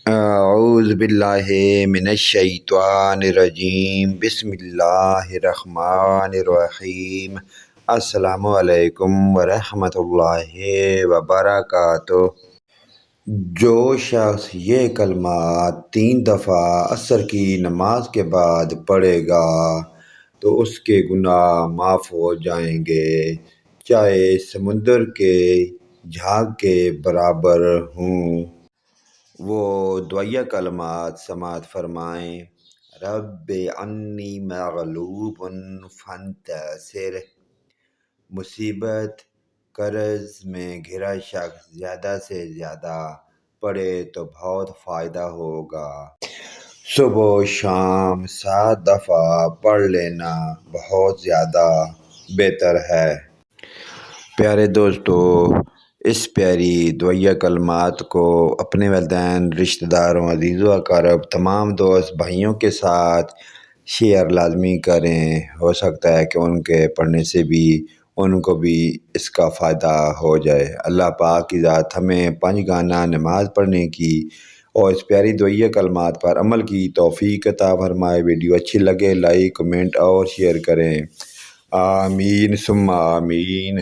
اعوذ باللہ من الشیطان الرجیم بسم اللہ الرحمن الرحیم۔ السلام علیکم ورحمۃ اللہ وبرکاتہ۔ جو شخص یہ کلمات 3 دفعہ عصر کی نماز کے بعد پڑھے گا تو اس کے گناہ معاف ہو جائیں گے، چاہے سمندر کے جھاگ کے برابر ہوں۔ وہ دعائیہ کلمات سماعت فرمائیں۔ رب انی مغلوب فانتصر۔ مصیبت قرض میں گھرا شخص زیادہ سے زیادہ پڑھے تو بہت فائدہ ہوگا۔ صبح و شام 7 دفعہ پڑھ لینا بہت زیادہ بہتر ہے۔ پیارے دوستو، اس پیاری دعائیہ کلمات کو اپنے والدین، رشتہ داروں، عزیز و اقارب، تمام دوست بھائیوں کے ساتھ شیئر لازمی کریں۔ ہو سکتا ہے کہ ان کے پڑھنے سے بھی ان کو بھی اس کا فائدہ ہو جائے۔ اللہ پاک کی ذات ہمیں 5 گانا نماز پڑھنے کی اور اس پیاری دعائیہ کلمات پر عمل کی توفیق عطا فرمائے۔ ویڈیو اچھی لگے لائک، کمنٹ اور شیئر کریں۔ آمین ثم آمین۔